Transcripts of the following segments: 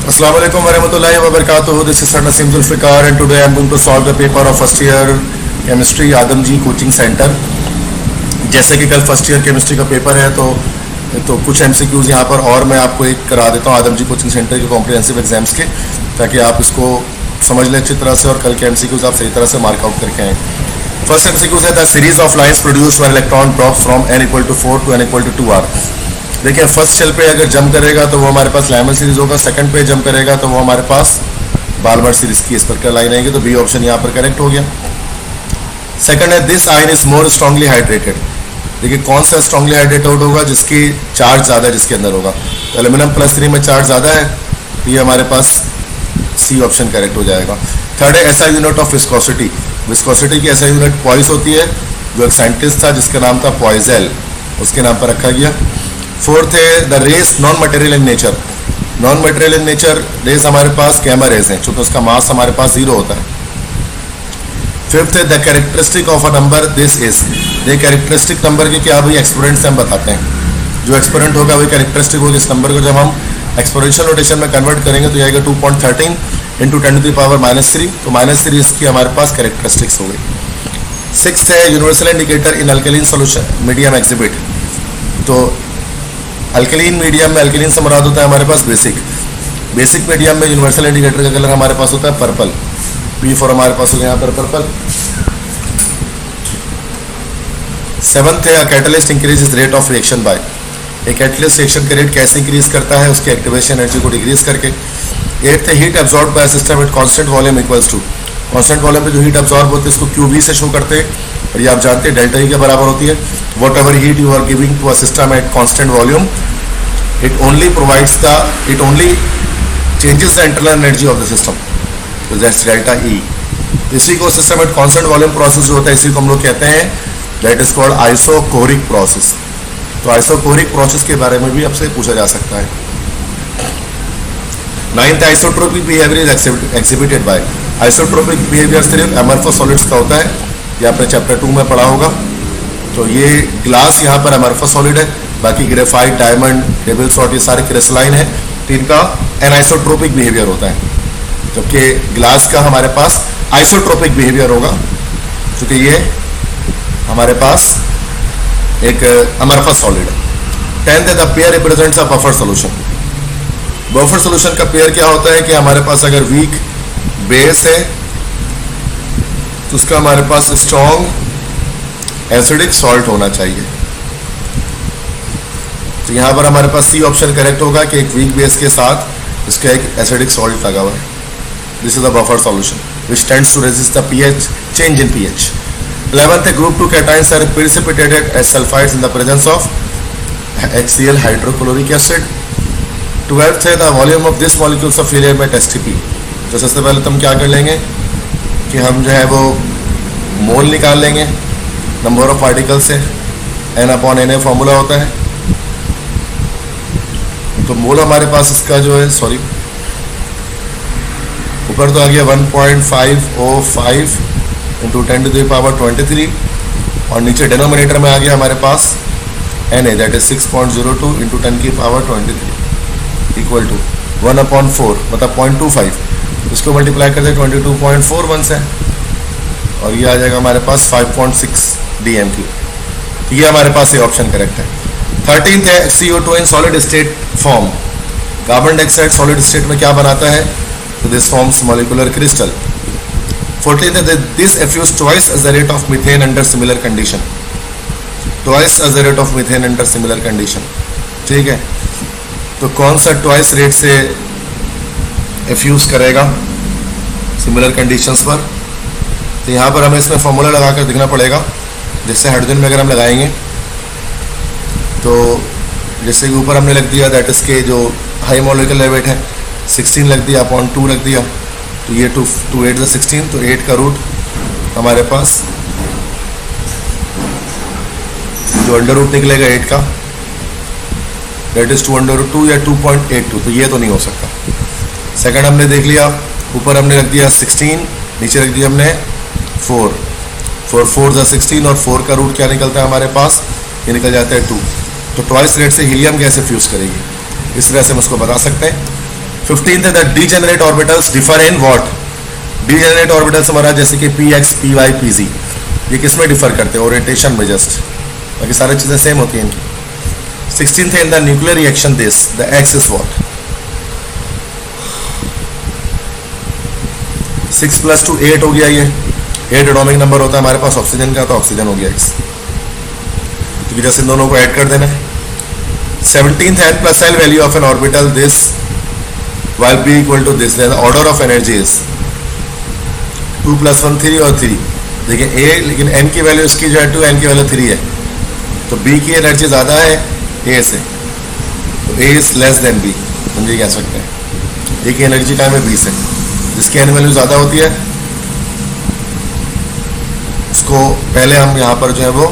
Assalamu alaikum warahmatullahi wabarakatuh. This is Sir Naseem Zulfikar and today I am going to solve the paper of first year chemistry Adamjee coaching centre. जैसे कि कल first year chemistry का paper है तो कुछ MCQs यहाँ पर और मैं आपको एक करा देता हूँ आदमजी कोचिंग सेंटर के कॉम्प्रिहेंसिव एग्जाम्स के, ताकि आप इसको समझ लें अच्छी तरह से और कल के एमसीक्यूज आप सही तरह से मार्क आउट करके आएँ। फर्स्ट एमसीक्यूज है the series of lines produced when electron drops from n = 4 to n = 2r। देखिए फर्स्ट शेल पे अगर जंप करेगा तो वो हमारे पास लाइमन सीरीज होगा, सेकंड पे जंप करेगा तो वो हमारे पास बाल्मर सीरीज की स्पेक्ट्रल लाइन आएगी, तो बी ऑप्शन यहाँ पर करेक्ट हो गया। सेकंड है this ion is more strongly hydrated. देखिए कौन सा स्ट्रांगली हाइड्रेटेड होगा, जिसकी चार्ज ज़्यादा है जिसके अंदर होगा, तो एल्यूमिनियम +3 में चार्ज ज़्यादा है, तो ये हमारे पास सी ऑप्शन करेक्ट हो जाएगा। थर्ड है ऐसा यूनिट ऑफ विस्कोसिटी। विस्कोसिटी की ऐसा यूनिट पॉइस होती है, जो एक साइंटिस्ट था जिसका नाम था पॉइजेल, उसके नाम पर रखा गया। फोर्थ है the rays non material in nature. Non material in nature rays हमारे पास गैमा रेस हैं, चूंकि उसका मास हमारे पास 0 होता है। फिफ्थ है the characteristic of a number this is. ये कैरेक्टरिस्टिक नंबर के क्या भाई एक्सपोनेंट से हम बताते हैं, जो एक्सपोनेंट होगा वही कैरेक्टरिस्टिक होगी। इस नंबर को जब हम एक्सपोनेंशियल नोटेशन में कन्वर्ट करेंगे तो आएगा 2.13 × 10⁻³ तो -3 इसकी हमारे पास कैरेक्टरिस्टिक्स हो गई। सिक्स्थ है यूनिवर्सल इंडिकेटर इन अल्कलीन सोल्यूशन मीडियम एग्जिबिट। तो अल्कलीन मीडियम में अल्कलीन से मुराद होता है हमारे पास बेसिक मीडियम में यूनिवर्सल इंडिकेटर का कलर हमारे पास होता है पर्पल। P4 हमारे पास हो गया यहाँ पर पर्पल। सेवंथ है catalyst increase rate of reaction by. एक कैटलिस्ट रिएक्शन का रेट कैसे इंक्रीज करता है, उसके एक्टिवेशन एनर्जी को डिक्रीज करके। एट्थ है heat absorb by system at constant volume equals to. Constant volume पे जो हीट एब्जॉर्ब होती है इसको QV से शो करते हैं, और ये आप जानते हैं डेल्टा E के बराबर होती है। Whatever heat you are giving to a system at constant volume it only changes the internal energy of the system, so that's delta E। इसी को system at constant volume process जो होता है इसी को हम लोग कहते हैं that is called isochoric process. तो आइसोकोरिक प्रोसेस के बारे में भी आपसे पूछा जा सकता है। Ninth isotropic behaviour is exhibited by. Isotropic behaviour सिर्फ अमरफस सॉलिड्स का होता है, ये आपने चैप्टर 2 में पढ़ा होगा। तो ये ग्लास यहाँ पर अमरफस सॉलिड है, बाकी ग्रेफाइट, डायमंड, टेबल सॉल्ट ये सारे क्रिस्टलाइन है, तो इनका एनाइसोट्रोपिक बिहेवियर होता है, जबकि ग्लास का हमारे पास आइसोट्रोपिक बिहेवियर होगा, क्योंकि ये हमारे पास एक अमरफस सॉलिड है। टेंथ है the pair represents a buffer solution. Buffer solution का पेयर क्या होता है कि हमारे पास अगर वीक बेस है तो उसका हमारे पास स्ट्रॉन्ग एसिडिक सॉल्ट होना चाहिए। तो यहाँ पर हमारे पास सी ऑप्शन करेक्ट होगा कि एक वीक बेस के साथ इसका एक एसिडिक सॉल्ट लगा हुआ है। This is the buffer solution which tends to resist the pH change in pH। 11th group 2 cations are precipitated as sulphides in the presence of HCl hydrochloric acid. 12th है the volume of this molecules of helium at STP। तो सबसे पहले तो हम क्या कर लेंगे कि हम जो है वो मोल निकाल लेंगे नंबर ऑफ पार्टिकल से, N/Na फॉर्मूला होता है। तो मोल हमारे पास इसका जो है ऊपर तो आ गया 1.505 × 10⁻23 और नीचे डिनोमिनेटर में आ गया हमारे पास Na that is 6.02 × 10⁻23 equal to 1/4 मतलब 0.25। इसको मल्टीप्लाई करते 22.41 से और ये आ जाएगा हमारे पास 5.6 dm3। तो ये हमारे पास ये ऑप्शन करेक्ट है। 13th है CO2 in solid state form. Carbon dioxide solid state में क्या बनाता है, तो this forms molecular crystal. 14th है this effuse twice as the rate of methane under similar condition. Twice as the rate of methane under similar condition, ठीक है। तो कौन सा ट्वाइस रेट से एफ्यूज करेगा सिमिलर कंडीशंस पर, तो यहाँ पर हमें इसमें फॉर्मूला लगाकर देखना पड़ेगा। जैसे हाइड्रोजन में अगर हम लगाएंगे तो जैसे कि ऊपर हमने लग दिया दैट इसके जो हाई मॉलिक्यूलर वेट है 16 लग दिया, 0.2 लग दिया, तो ये 2 8 16, तो 8 का रूट हमारे पास जो अंडर रूट निकलेगा 8 का दैट इज 2/2 या 2.82, तो ये तो नहीं हो सकता। सेकंड हमने देख लिया, ऊपर हमने रख दिया 16, नीचे रख दिया हमने 4 4 16 और 4 का रूट क्या निकलता है हमारे पास, ये निकल जाता है 2। तो ट्वाइस रेट से हीलियम कैसे फ्यूज करेगी, इस तरह से हम उसको बता सकते हैं। 15th है the degenerate orbitals differ in what. Degenerate orbitals हमारा जैसे कि P X P Y P Z, ये किस में डिफर करते हैं? ओरिएंटेशन में जस्ट, बाकी सारी चीज़ें सेम होती हैं इनकी। 16th है in the nuclear reaction this the x is what. 6 + 2 8 हो गया, ये 8 एटॉमिक नंबर होता है हमारे पास ऑक्सीजन का, तो ऑक्सीजन हो गया x, तो जैसे इन दोनों को ऐड कर देना है। 17th n + l value of N orbital this while b equal to this, the order of energy is 2 + 1 3 और 3। देखिए a, लेकिन n की वैल्यू इसकी जो है 2, n की वैल्यू 3 है, तो b की एनर्जी ज़्यादा है a से, तो a is less then b, हम ये कह सकते हैं। a की एनर्जी टाइम है b से, जिसकी n वैल्यू ज़्यादा होती है उसको पहले हम यहाँ पर जो है वो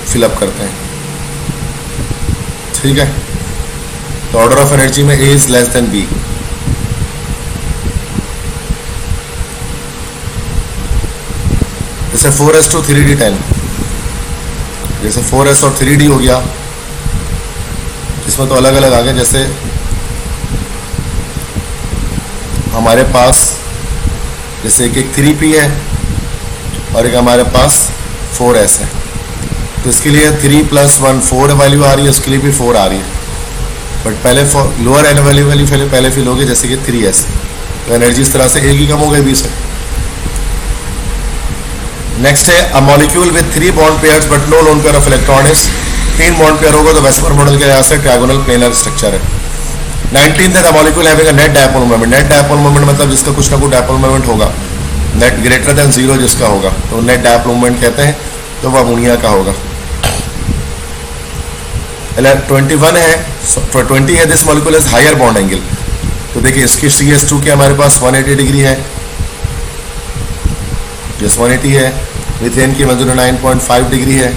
फिलअप करते हैं, ठीक है। तो ऑर्डर ऑफ एनर्जी में a is less then b। जैसे 4s to 3d 10, जैसे 4s और 3d हो गया, इसमें तो अलग अलग आ गए। जैसे हमारे पास जैसे एक 3p है और एक हमारे पास 4s है, तो इसके लिए 3 + 1 4 वैल्यू आ रही है, उसके लिए भी 4 आ रही है, बट पहले लोअर एन वैल्यू पहले फिल होगी, जैसे कि 3s, तो एनर्जी इस तरह से एक ही कम हो गई 20 से। नेक्स्ट है a molecule with 3 bond pairs but no lone pair of electron is. 3 bond pair होगा तो वेस्पर मॉडल के लिहाज से ट्रायगोनल प्लेनर स्ट्रक्चर है। 19th है the molecule having a net dipole moment. Net dipole moment मतलब जिसका कुछ ना कुछ डायपोल मोमेंट होगा, नेट ग्रेटर देन 0 जिसका होगा तो नेट डायपोल मोमेंट कहते हैं, तो वह अमोनिया का होगा। 21 है 20 है this molecule is higher bond angle. तो देखिए इसकी CS2 के हमारे पास 180 डिग्री है, यस 180 है। मीथेन की 109.5 डिग्री है।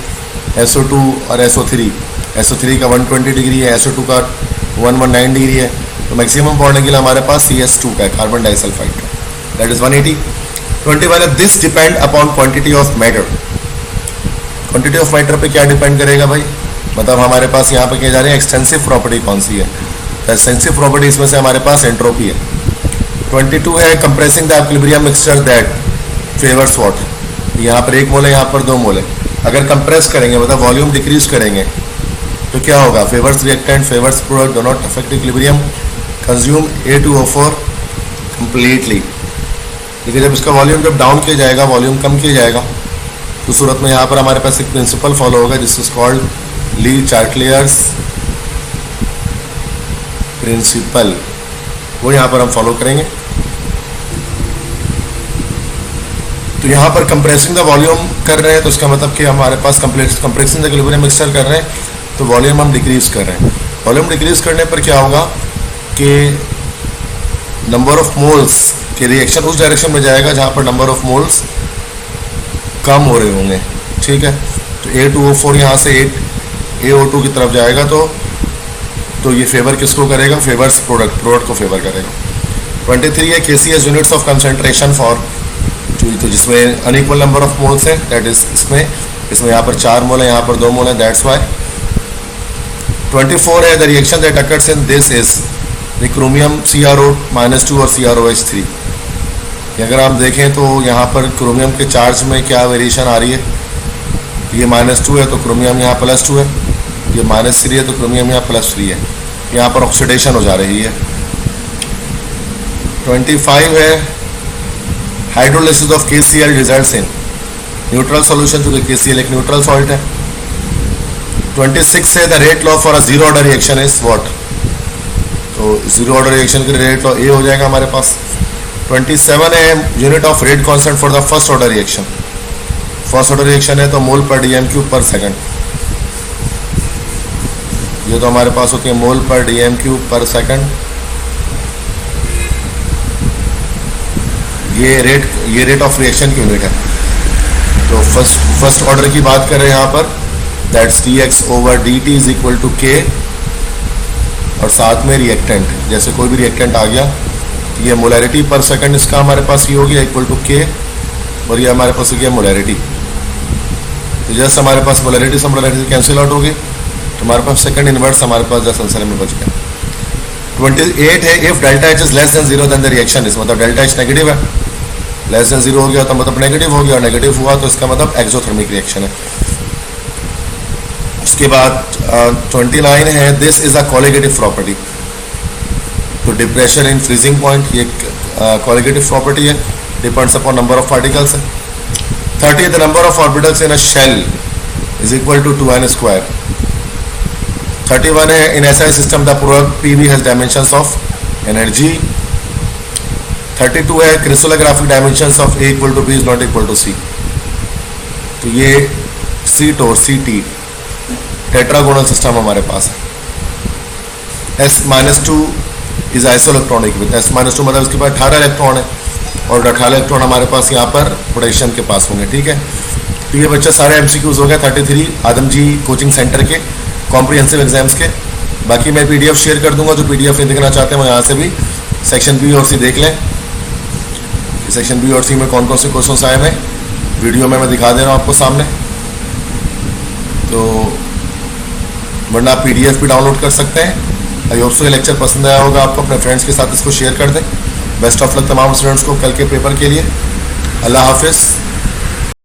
SO2 और SO3 का 120 डिग्री है, SO2 का 119 डिग्री है। तो मैक्सिमम बॉन्ड एंगल हमारे पास CS2 का है, कार्बन डाइसल्फाइड का, that is 180। 21 this depend upon quantity of matter. Quantity of matter पे क्या डिपेंड करेगा भाई? मतलब हमारे पास यहाँ पे क्या जा रहे हैं, एक्सटेंसिव प्रॉपर्टी कौन सी है? तो एक्सटेंसिव प्रॉपर्टी इसमें से हमारे पास एंट्रोपी है। 22 है compressing the equilibrium mixture that favours what. यहाँ पर 1 मोल है, यहाँ पर 2 मोल है। अगर कंप्रेस करेंगे मतलब वॉल्यूम डिक्रीज करेंगे तो क्या होगा? Favours reactant favours product do not affect equilibrium, consume A2O4 completely. देखिए जब इसका वॉल्यूम जब डाउन किया जाएगा, वॉल्यूम कम किया जाएगा, तो सूरत में यहाँ पर हमारे पास एक प्रिंसिपल फॉलो होगा जिसको कॉल्ड ली चार्टलियर्स प्रिंसिपल, वो यहाँ पर हम फॉलो करेंगे। तो यहाँ पर कंप्रेसिंग द वॉल्यूम कर रहे हैं तो इसका मतलब कि हमारे पास कंप्रेसिंग द इक्विलिब्रियम मिक्सचर कर रहे हैं तो वॉल्यूम हम डिक्रीज कर रहे हैं। वॉल्यूम डिक्रीज करने पर क्या होगा कि नंबर ऑफ मोल्स के रिएक्शन उस डायरेक्शन में जाएगा जहाँ पर नंबर ऑफ मोल्स कम हो रहे होंगे, ठीक है। तो A2O4 यहाँ से AO2 की तरफ जाएगा तो ये फेवर किसको करेगा? फेवर्स प्रोडक्ट को फेवर करेगा। 23 है KCS units of concentration for, तो जिसमें अनइक्वल नंबर ऑफ मोल्स है, दैट इज इसमें यहाँ पर 4 मोल है, यहाँ पर 2 मोल है, दैट्स वाई। 24 है the reaction that occurs in this is the chromium CrO-2 और CrOH3। अगर आप देखें तो यहाँ पर क्रोमियम के चार्ज में क्या वेरिएशन आ रही है? ये -2 है तो क्रोमियम यहाँ +2 है, ये -3 है तो क्रोमियम यहाँ +3 है, यहाँ पर ऑक्सीडेशन हो जा रही है। 25 है hydrolysis of KCl results in neutral solution, जो KCl एक न्यूट्रल सॉल्ट है। 26 है the rate law for a zero order reaction is what. तो जीरो ऑर्डर रिएक्शन के रेट लॉ A हो जाएगा हमारे पास। 27 है unit of rate constant for the first order reaction. First order reaction है तो मोल पर DM³ पर सेकंड, ये तो हमारे पास होती है मोल पर DM³ पर सेकंड। ये रेट ऑफ रिएक्शन की यूनिट है। तो फर्स्ट ऑर्डर की बात कर रहे हैं यहाँ पर, that's dx/dt is equal to K, और साथ में रिएक्टेंट, जैसे कोई भी रिएक्टेंट आ गया तो ये मोलैरिटी पर सेकंड इसका हमारे पास ये हो गया इक्वल टू K, और ये हमारे पास हो गया मोलैरिटी। तो जस्ट हमारे पास मोलैरिटी से कैंसिल आउट हो गई तो हमारे पास सेकंड इनवर्स हमारे पास जस्ट आंसर में बच गया। 28 है if delta H is less than 0 then the reaction is, मतलब डेल्टा एच नेगेटिव है, लेस देन 0 हो गया तो मतलब नेगेटिव हो गया, और नेगेटिव हुआ तो इसका मतलब एक्सोथर्मिक रिएक्शन है। उसके बाद 29 है this is a colligative property, तो डिप्रेशन इन फ्रीजिंग पॉइंट ये कोलिगेटिव प्रॉपर्टी है, depends upon number of particles है। 30 the number of orbitals in a shell is equal to 2n square. 31 है in SI system the product PV has dimensions of energy. 32 है crystallographic dimensions of A equal to B is not equal to C, तो ये C टोर C T tetragonal system हमारे पास है। S-2 is isoelectronic with S-2 मतलब इसके पास 18 electron है, और 18 इलेक्ट्रॉन हमारे पास यहाँ पर पोटेशियम के पास होंगे, ठीक है। तो ये बच्चा सारे MCQs हो गए 33 आदम जी कोचिंग सेंटर के कॉम्प्रिहेंसिव एग्जाम्स के। बाकी मैं PDF शेयर कर दूंगा, जो PDF नहीं देखना चाहते हैं वो यहाँ से भी सेक्शन B और C देख लें। सेक्शन B और C में कौन कौन से क्वेश्चन आए हैं वीडियो में मैं दिखा दे रहा हूँ आपको सामने, तो वरना आप PDF भी डाउनलोड कर सकते हैं। आई होप सो ये लेक्चर पसंद आया होगा आपको, अपने फ्रेंड्स के साथ इसको शेयर कर दें। बेस्ट ऑफ लक तमाम स्टूडेंट्स को कल के पेपर के लिए। अल्लाह हाफिज़।